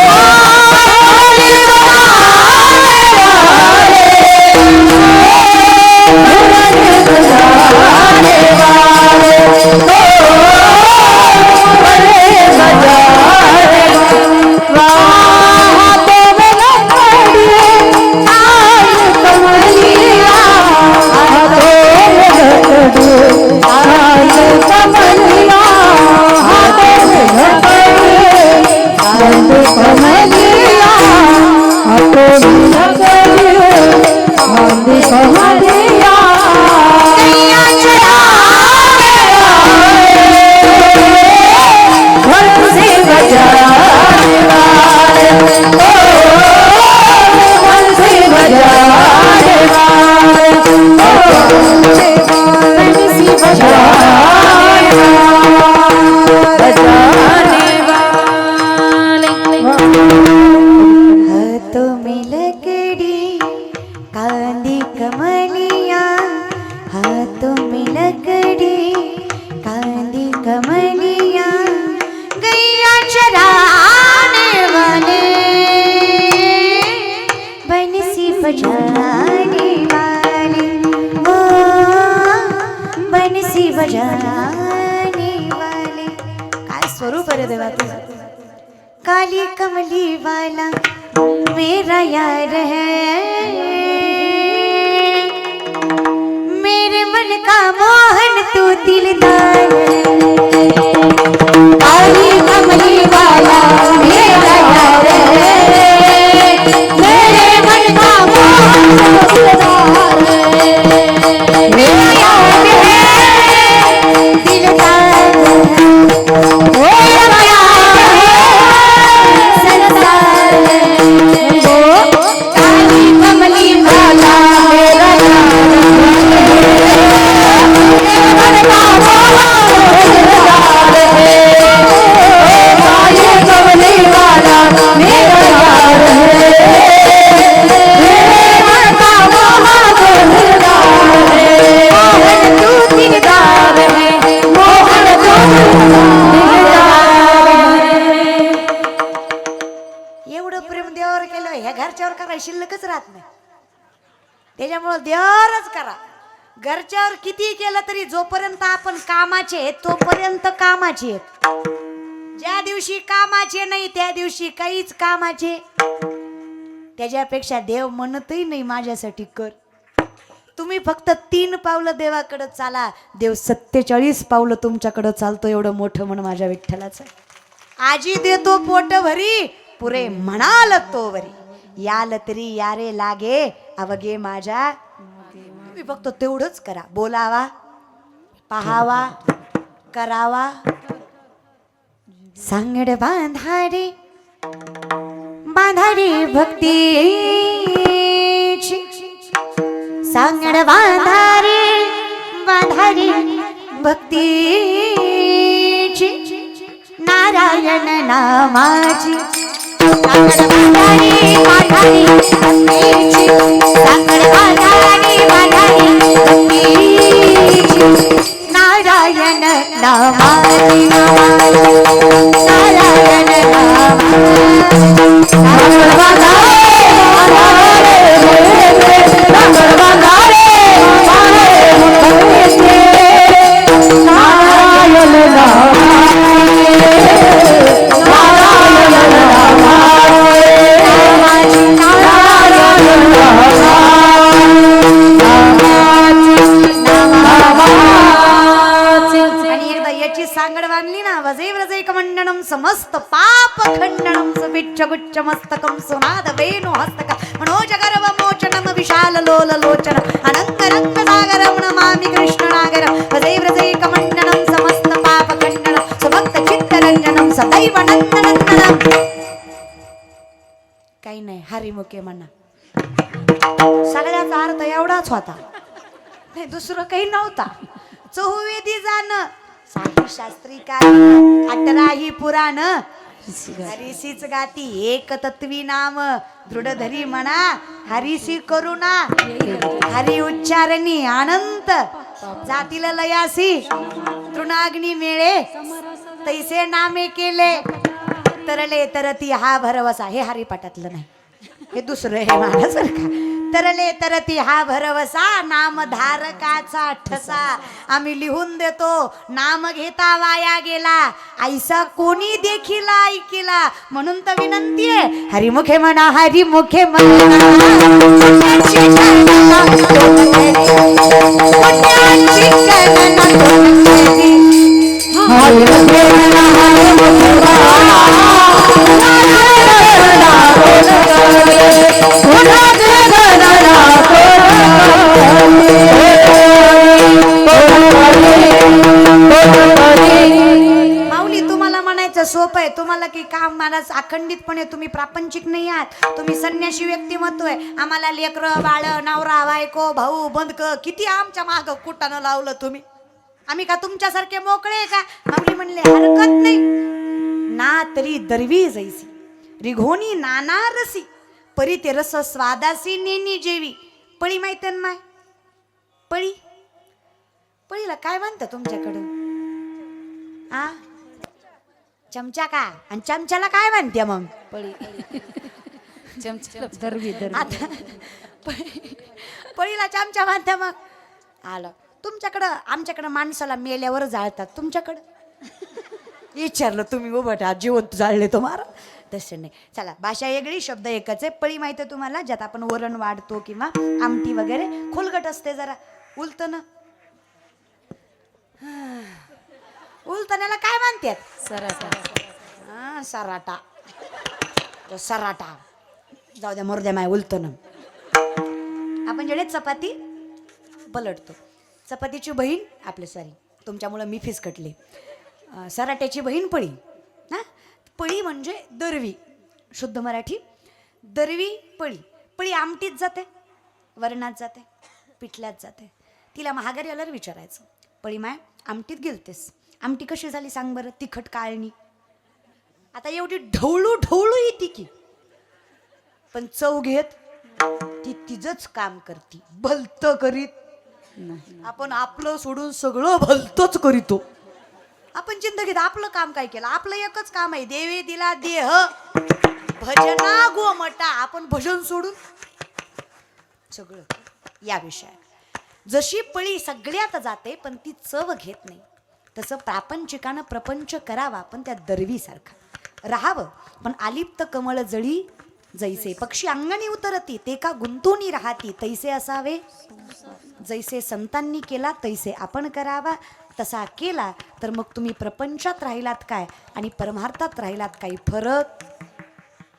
बजाने वाले ओ बंसी बजाने वाले काय स्वरूप आहे रे देवा तुझं काली कमली वाला मेरा यार है मेरे मन का मोहन तू दिलदार है काली कमली वाला मेरा यार है मेरे मन का मोहन तू दिलदार है मेरा यार है दिलदार ओ माया संसार ओ काली कमली वाला मेरा एवढं प्रेम देवावर केलं ह्या घरच्यावर करा शिल्लकच राहत नाही त्याच्यामुळे देवावरच करा घरच्यावर किती केलं तरी जोपर्यंत आपण कामाचे आहेत तोपर्यंत कामाचे आहेत ज्या दिवशी कामाचे नाही त्या दिवशी काहीच कामाचे त्याच्यापेक्षा देव म्हणतही नाही माझ्यासाठी कर तुम्ही फक्त 3 पावलं देवाकडे चाला, देव 47 पावलं तुमच्याकडे चालतो. एवढं मोठं म्हण माझ्या विठ्ठलाचं. आजी देतो पोट भरी, पुरे म्हणाल तो वरी, याल तरी यारे लागे अवघे माझ्या. तुम्ही फक्त तेवढंच करा, बोलावा, पाहावा, करावा. सांगड बांधारी बांधारी भक्तीची, सांगड बांधारी बांधारी भक्तीची, नारायण नामाची. सांगड बांधारी बांधारी भक्तीची, सांगड बांधारी बांधारी भक्तीची, नारायण नामाची. नारायण सांगड बांधली ना, वजै व्रजै कमंडनम समस्त पाप खंडनम सुविच्छ गुच्छ मस्तकम सुनाद वेणु हस्तक मनोज गर्व मोचनम विशाल लोल लोचन अनंत रंग सागरम नमामि कृष्ण नागर. वजै व्रजै कमंडनम समस्त पाप खंडनम सुभक्त चित्त रंजनम सदैव नंदनंदनम. काही नाही, हरिमुखे म्हणा. सगळ्याचा अर्थ एवढाच होता, नाही दुसरं काही नव्हता. चहुवेदी जाणं, साही शास्त्री काय, 18ही पुराण, हरिसीच गाती, एक तत्वी नाम, दृढ धरी म्हणा, हरिसी करुणा, हरी उच्चारणी अनंत, जातील लयासी, तृणाग्नी मेळे, तैसे नामे केले, तरले तरती हा भरवसा. हे हरिपाठातलं नाही, हे दुसरं हे महाराज बरं का. तरले तरती हा भरवसा, नामधारकाचा ठसा. आम्ही लिहून देतो, नाम घेता वाया गेला, ऐसा कोणी देखील ऐकिला. म्हणून तर विनंती आहे, हरिमुखे म्हणा, हरिमुखे म्हणा. माऊली तुम्हाला म्हणायचं सोपं आहे, तुम्हाला की काम मला अखंडितपणे, तुम्ही प्रापंचिक नाही आहात, तुम्ही संन्यासी व्यक्तिमत्व आहे. आम्हाला लेकरं बाळ नवरा बायको भाऊ बंधक किती आमच्या माग कुटानं लावलं तुम्ही. आम्ही का तुमच्यासारखे मोकळे आहे का? माऊली म्हणले हरकत नाही ना, तरी दरवी जैसी रिघोनी नाना रसी, परी ते रस स्वादासी नेनी जेवी. पळी माहिती ना माय, पळी, पळीला काय म्हणतं तुमच्याकडं? आ चमचा का? आणि चमच्याला काय म्हणते मग? पळी दरवी आता पळीला चमचा म्हणते मग. आलं तुमच्याकडं, आमच्याकडं माणसाला मेल्यावर जाळतात, तुमच्याकडं विचारलं तुम्ही उभं जिवंत जाळले तुम्हाला, तसं नाही. चला भाषा वेगळी, शब्द एकच आहे. पळी माहिती आहे तुम्हाला, ज्यात आपण वरण वाढतो किंवा आमटी वगैरे, खोलगट असते जरा, उलतन. उलतण्याला काय म्हणतात? सराटा. हा सराटा, तो सराटा जाऊ द्या, मरू द्या माय. उलतन आपण जेडे चपाती पलटतो, चपातीची बहीण आपले, सॉरी तुमच्यामुळं मी फिसकटले, सराट्याची बहीण पळी. हा पळी म्हणजे दरवी, शुद्ध मराठी दरवी पळी. पळी आमटीत जाते, वरणात जाते, पिठल्यात जाते. तिला महागारी आल्यावर विचारायचं, पळी माय आमटीत गेलतेस, आमटी कशी झाली सांग बरं, तिखट काळणी. आता एवढी ढवळू ढवळू येते की, पण चव घेत ती तिचंच काम करती, भलत करीत. आपण आपलं सोडून सगळं भलतच करीतो. आपण जिंदगीत आपलं काम काय केलं? आपलं एकच काम आहे, देवे दिला देह भजना गोमटा. आपण भजन सोडून सगळं या विषयात. जशी पळी सगळ्यात जाते पण ती चव घेत नाही, तसं प्रापंचिकानं प्रपंच करावा पण त्या दरवीसारखा राहावं. पण आलिप्त कमळ जळी जैसे पक्षी अंगणी उतरती ते का गुंतूनी राहती, तैसे असावे जैसे संतांनी केला तैसे आपण करावा. तसा केला तर मग तुम्ही प्रपंचात राहिलात काय आणि परमार्थात राहिलात काही फरक.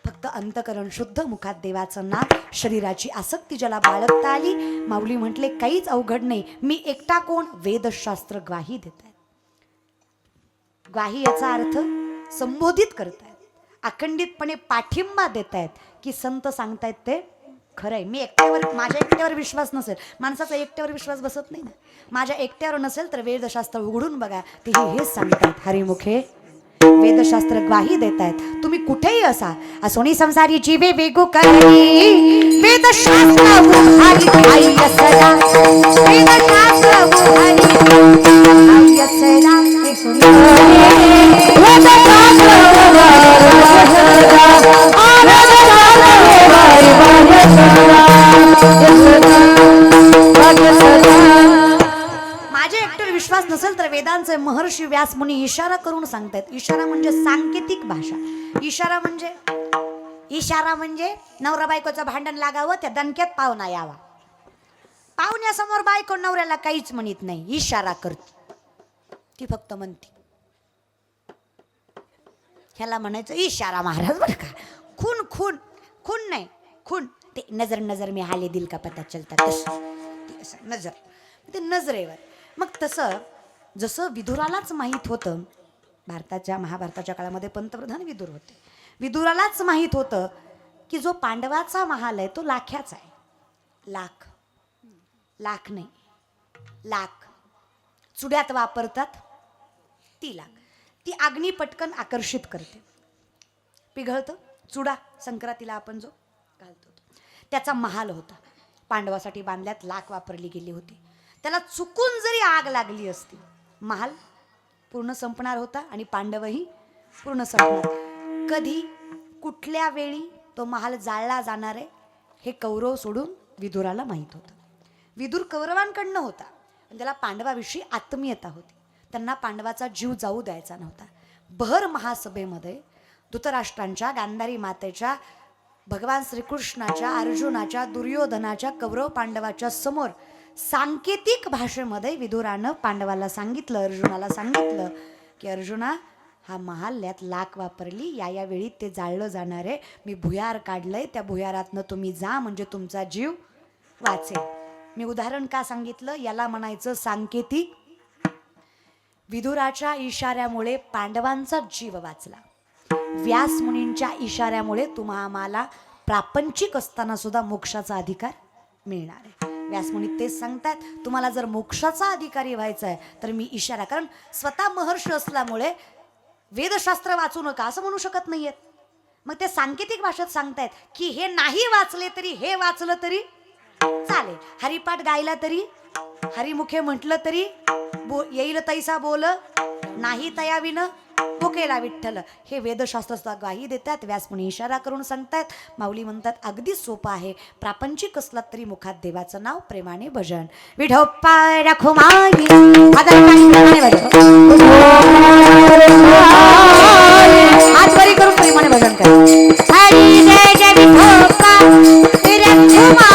फक्त अंतकरण शुद्ध, मुखात देवाचं नाव, शरीराची आसक्ती ज्याला बाळगता आली. माऊली म्हटले काहीच अवघड नाही. मी एकटा कोण? वेदशास्त्र ग्वाही देत आहेत. ग्वाही याचा अर्थ संबोधित करतायत, अखंडितपणे पाठिंबा देत आहेत की संत सांगतायत ते खरंय. मी एकट्यावर, माझ्या एकट्यावर विश्वास नसेल, माणसाचा एकट्यावर विश्वास बसत नाही ना, माझ्या एकट्यावर नसेल तर वेदशास्त्र उघडून बघा, तेही हेच सांगतायत. हरिमुखे वेदशास्त्र ग्वाही देत आहेत. तुम्ही कुठेही असा, असोनी संसारी जीवे वेगो करी, वेदशास्त्र उघारी आई असला, वेदशास्त्र उघारी आई असला, माझ्या एकट्यावर विश्वास नसेल तर वेदांचे महर्षी व्यास मुनी इशारा करून सांगतायत. इशारा म्हणजे सांकेतिक भाषा. इशारा म्हणजे नवरा बायकोचं भांडण लागावं, त्या दणक्यात पाहुणा यावा. पाहुण्यासमोर बायको नवऱ्याला काहीच म्हणत नाही, इशारा करते. ती फक्त म्हणते. ह्याला म्हणायचं इशारा महाराज बरं का. खून खून खून नाही, खून ते नजर नजर में हाले दिल का पता चलता, तसं नजर, ते नजरेवर. मग तसं जसं विदुरालाच माहीत होतं, महाभारताच्या काळामध्ये पंतप्रधान विदुर होते. विदुरालाच माहीत होतं की जो पांडवाचा महाल आहे तो लाख्याचा आहे. लाख नाही, लाख चुड्यात वापरतात ती लाख. ती अग्नी पटकन आकर्षित करते, पिघळतं. चुडा संक्रांतीला आपण जो घालतो त्याचा महाल होता. पांडवासाठी बांधल्यात लाख वापरली गेली होती. त्याला चुकून जरी आग लागली असती, महाल पूर्ण संपणार होता आणि पांडवही पूर्ण संपणार. कधी कुठल्या वेळी तो महाल जाळला जाणार आहे हे कौरव सोडून विदुराला माहीत होतं. विदुर कौरवांकडनं होता पण त्याला पांडवाविषयी आत्मीयता होती. त्यांना पांडवाचा जीव जाऊ द्यायचा नव्हता. भर महासभेमध्ये धृतराष्ट्रांच्या, गांधारी मातेच्या, भगवान श्रीकृष्णाच्या, अर्जुनाच्या, दुर्योधनाच्या, कौरव पांडवाच्या समोर सांकेतिक भाषेमध्ये विदुरानं पांडवाला सांगितलं, अर्जुनाला सांगितलं की अर्जुना, हा महाल्यात लाख वापरली, या वेळी ते जाळलं जाणार आहे. मी भुयार काढलंय, त्या भुयारातनं तुम्ही जा म्हणजे तुमचा जीव वाचेल. मी उदाहरण का सांगितलं, याला म्हणायचं सांकेतिक. विदुराच्या इशाऱ्यामुळे पांडवांचा जीव वाचला. व्यास मुनींच्या इशाऱ्यामुळे आम्हाला प्रापंचिक असताना सुद्धा मोक्षाचा अधिकार मिळणार आहे. व्यास मुनी तेच सांगतात, तुम्हाला जर मोक्षाचा अधिकारी व्हायचा आहे तर मी इशारा, कारण स्वतः महर्षी असल्यामुळे वेदशास्त्र वाचू नका असं म्हणू शकत नाहीयेत. मग ते सांकेतिक भाषेत सांगतायत की हे नाही वाचले तरी, हे वाचलं तरी चालेल. हरिपाठ गायला तरी, हरिमुखे म्हटलं तरी येईल तैसा बोल, नाही तयाविन भुकेला विठ्ठल. हे वेदशास्त्र सुद्धा ग्वाही देतात. व्यासमुनी इशारा करून सांगतात. माऊली म्हणतात अगदी सोपं आहे. प्रापंचिक असलात तरी मुखात देवाचं नाव, प्रेमाने भजन. विठोप्पा रखुमाई हात बरी करून प्रेमाने भजन करा. हरी जय जय विठोप्पा रखुमाई.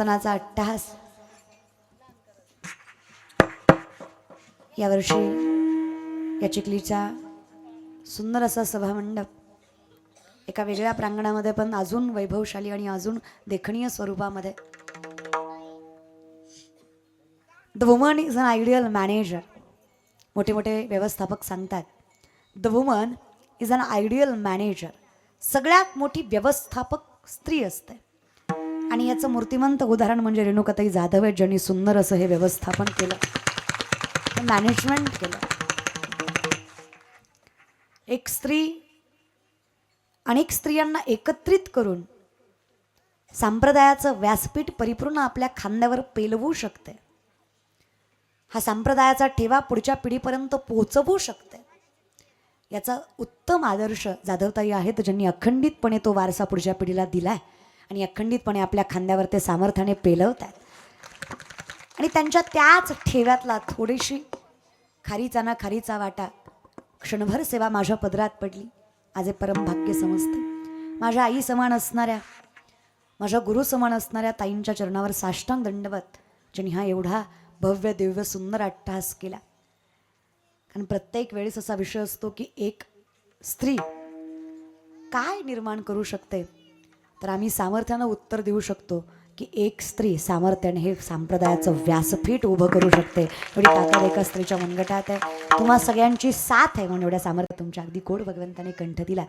कीर्तनाचा अट्टहास यावर्षी या चिखलीचा सुंदर असा सभामंडप एका वेगळ्या प्रांगणामध्ये पण अजून वैभवशाली आणि अजून देखणीय स्वरूपामध्ये. The woman is an ideal manager. मोठे मोठे व्यवस्थापक सांगतात the woman is an ideal manager. सगळ्यात मोठी व्यवस्थापक स्त्री असते. आणि याचं मूर्तिमंत उदाहरण म्हणजे रेणुकाताई जाधव आहेत, ज्यांनी सुंदर असं हे व्यवस्थापन केलं, मॅनेजमेंट केलं. एक स्त्री अनेक स्त्रियांना एकत्रित करून संप्रदायाचं व्यासपीठ परिपूर्ण आपल्या खांद्यावर पेलवू शकते. हा संप्रदायाचा ठेवा पुढच्या पिढीपर्यंत पोहोचवू शकते. याचा उत्तम आदर्श जाधवताई आहेत, ज्यांनी अखंडितपणे तो वारसा पुढच्या पिढीला दिलाय आणि अखंडितपणे आपल्या खांद्यावर ते सामर्थ्याने पेलवत आहेत. आणि त्यांच्या त्याच ठेव्यातला थोडीशी खारीचा ना खारीचा वाटा क्षणभर सेवा माझ्या पदरात पडली. आज हे परम भाग्य समजते. माझ्या आई समान असणाऱ्या, माझ्या गुरु समान असणाऱ्या ताईंच्या चरणावर साष्टांग दंडवत, ज्यांनी हा एवढा भव्य दिव्य सुंदर अट्टहास केला. कारण प्रत्येक वेळेस असा विषय असतो की एक स्त्री काय निर्माण करू शकते, तर आम्ही सामर्थ्यानं उत्तर देऊ शकतो की एक स्त्री सामर्थ्याने हे संप्रदायाचं व्यासपीठ उभं करू शकते. एवढी ताकद एका स्त्रीच्या मनगटात आहे. तुम्हा सगळ्यांची साथ आहे म्हणून एवढ्या सामर्थ्य तुमच्या अगदी गोड भगवंताने कंठ दिला.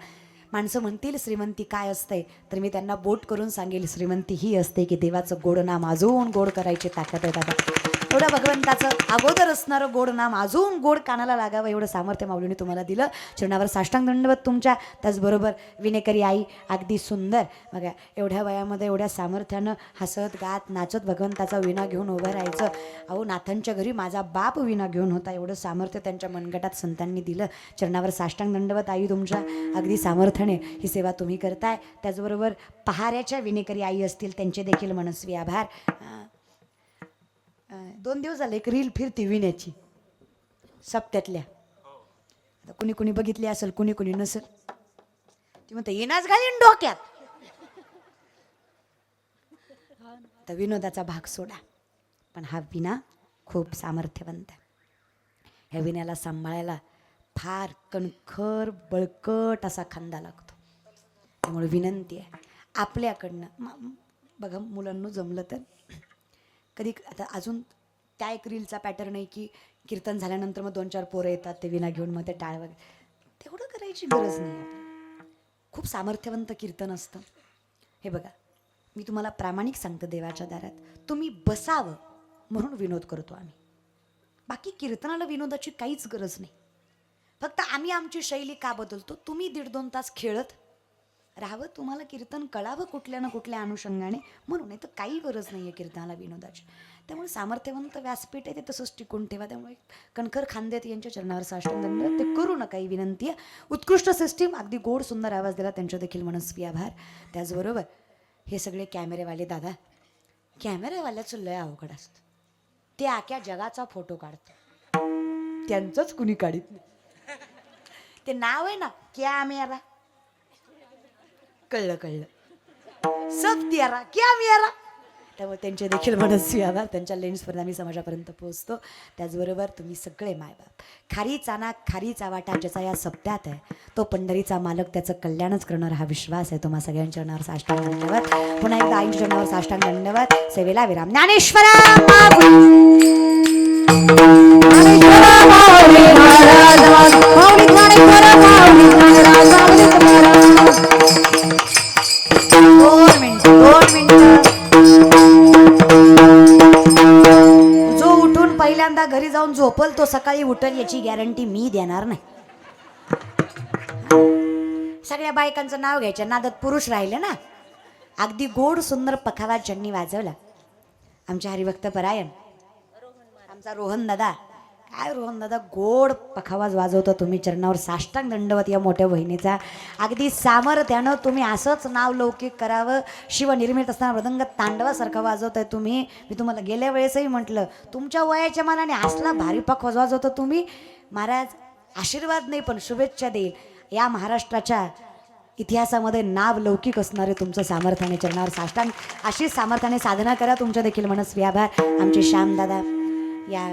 माणसं म्हणतील श्रीमंती काय असते, तर मी त्यांना बोट करून सांगेल श्रीमंती ही असते की देवाचं गोड नाम अजून गोड करायची ताकद आहे दादा. एवढं भगवंताचं अगोदर असणारं गोड नाम अजून गोड कानाला लागावं एवढं सामर्थ्य माऊलीने तुम्हाला दिलं. चरणावर साष्टांग दंडवत तुमच्या. त्याचबरोबर विनेकरी आई अगदी सुंदर बघा, एवढ्या वयामध्ये एवढ्या सामर्थ्यानं हसत गात नाचत भगवंताचा विणा घेऊन उभं राहायचं. अहो नाथांच्या घरी माझा बाप विणा घेऊन होता, एवढं सामर्थ्य त्यांच्या मनगटात संतांनी दिलं. चरणावर साष्टांग दंडवत आई तुमच्या. अगदी सामर्थ्याने ही सेवा तुम्ही करताय. त्याचबरोबर पहाऱ्याच्या विनेकरी आई असतील त्यांचे देखील मनस्वी आभार. 2 दिवस झाले एक रील फिरती विण्याची सप्त्यातल्या. आता कुणी कुणी बघितली असेल, कुणी कुणी नसेल. ती म्हणते येणाच घालीन डोक्यात. तर विनोदाचा भाग सोडा, पण हा विना खूप सामर्थ्यवंत आहे. ह्या विण्याला सांभाळायला फार कणखर बळकट असा खांदा लागतो. त्यामुळे विनंती आहे आपल्याकडनं बघा मुलांना जमलं तर कधी आता अजून त्या एक रीलचा पॅटर्न आहे की कीर्तन झाल्यानंतर मग 2-4 पोरं येतात ते विना घेऊन, मग ते टाळ वगैरे. तेवढं करायची गरज नाही आपल्याला. खूप सामर्थ्यवंत कीर्तन असतं. हे बघा मी तुम्हाला प्रामाणिक सांगतो, देवाच्या दारात तुम्ही बसावं म्हणून विनोद करतो आम्ही. बाकी कीर्तनाला विनोदाची काहीच गरज नाही. फक्त आम्ही आमची शैली का बदलतो, तुम्ही 1.5-2 तास खेळत राहावं, तुम्हाला कीर्तन कळावं कुठल्या ना कुठल्या अनुषंगाने म्हणून. नाही तर काही गरज नाही आहे कीर्तनाला विनोदाची. त्यामुळे सामर्थ्यवंत व्यासपीठ आहे ते तसंच टिकून ठेवा. त्यामुळे कणखर खांद्यात यांच्या चरणावर साष्टांग दंडवत ते करू नका ही विनंती आहे. उत्कृष्ट सिस्टीम, अगदी गोड सुंदर आवाज दिला त्यांच्या देखील मनस्वी आभार. त्याचबरोबर हे सगळे कॅमेरेवाले दादा, कॅमेरेवाल्याचं लय अवघड असतं. ते आख्या जगाचा फोटो काढतो, त्यांचंच कुणी काढत नाही. ते नाव आहे ना कॅमेरा, कळलं सब त्यारा क्या मेरा. त्यामुळे त्यांचे देखील मनस्वी आभार. त्यांच्या लेन्सपर्यंत आम्ही समाजापर्यंत पोहोचतो. त्याचबरोबर तुम्ही सगळे मायबाप, खारीचा ना खारीचा वाटा ज्याचा या सप्त्यात आहे तो पंढरीचा मालक त्याचं कल्याणच करणार हा विश्वास आहे. तुम्हा सगळ्यांच्या चरणावर साष्टांग दंडवत. पुन्हा एकदा आईच्या चरणावर साष्टांग दंडवत. सेवेला विराम. ज्ञानेश्वरा पहिल्यांदा घरी जाऊन झोपल तो सकाळी उठल याची गॅरंटी मी देणार नाही. सगळ्या बायकांचं नाव घ्यायचं, नादात पुरुष राहिले ना. अगदी गोड सुंदर पखावा ज्यांनी वाजवला आमच्या हरिभक्त परायण आमचा रोहन दादा. काय रोहन दादा गोड पखावाज वाजवतो तुम्ही. चरणावर साष्टांग दंडवत या मोठ्या बहिणीचा. अगदी सामर्थ्यानं तुम्ही असंच नाव लौकिक करावं. शिवनिर्मित असताना मृदंग तांडवासारखं वाजवताय तुम्ही. मी तुम्हाला गेल्या वेळेसही म्हटलं तुमच्या वयाच्या मानाने असला भारी पखवाज वाजवतो तुम्ही. महाराज आशीर्वाद नाही पण शुभेच्छा देईल. या महाराष्ट्राच्या इतिहासामध्ये नाव लौकिक असणारे तुमचं सामर्थ्याने चरणावर साष्टांग अशीच सामर्थ्याने साधना करा. तुमच्या देखील मनस्वी आभार. आमचे श्यामदादा, या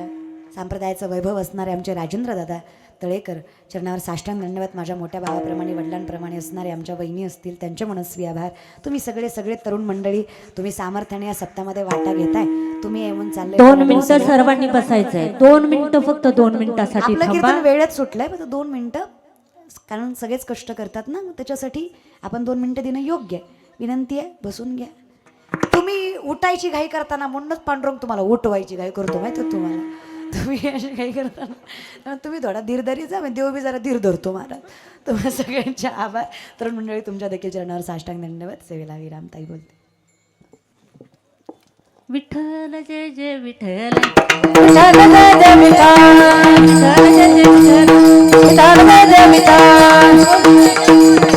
संप्रदायाचं वैभव असणारे आमचे राजेंद्रदादा तळेकर चरणावर साष्टांग दंडवत. माझ्या मोठ्या भावाप्रमाणे वडिलांप्रमाणे असणारे आमच्या वहिनी असतील त्यांचे मनस्वी आभार. तुम्ही सगळे तरुण मंडळी, तुम्ही सामर्थ्याने या सप्ताहामध्ये वाटा घेताय. तुम्ही येऊन चालले 2 मिनिटं सर्वांनी बसायचंय. 2 मिनिटं, फक्त 2 मिनिटासाठी आपलं थांबा. कीर्तन वेळेत सुटलंय, फक्त 2 मिनिटं, कारण सगळेच कष्ट करतात ना, त्याच्यासाठी आपण 2 मिनिटं देणं योग्य आहे. विनंती आहे, बसून घ्या. तुम्ही उठायची घाई करताना म्हणूनच पांडुरंग तुम्हाला उठवायची घाई करतो माहिती आहे तुम्हाला. तुम्ही अशी घाई करताना तुम्ही थोडा धीर धरी जा, देव बी जरा धीर धरतो महाराज. तुम्हाला सगळ्यांचे आभार. तरुण मंडळी तुमच्या देखील चरणावर साष्टांग दंडवत. सेवेला विरामताई बोलते. विठ्ठल जय जय विठ्ठल, विठ्ठल जय जय विठ्ठल, विठ्ठल जय जय विठ्ठल, विठ्ठल जय जय विठ्ठल.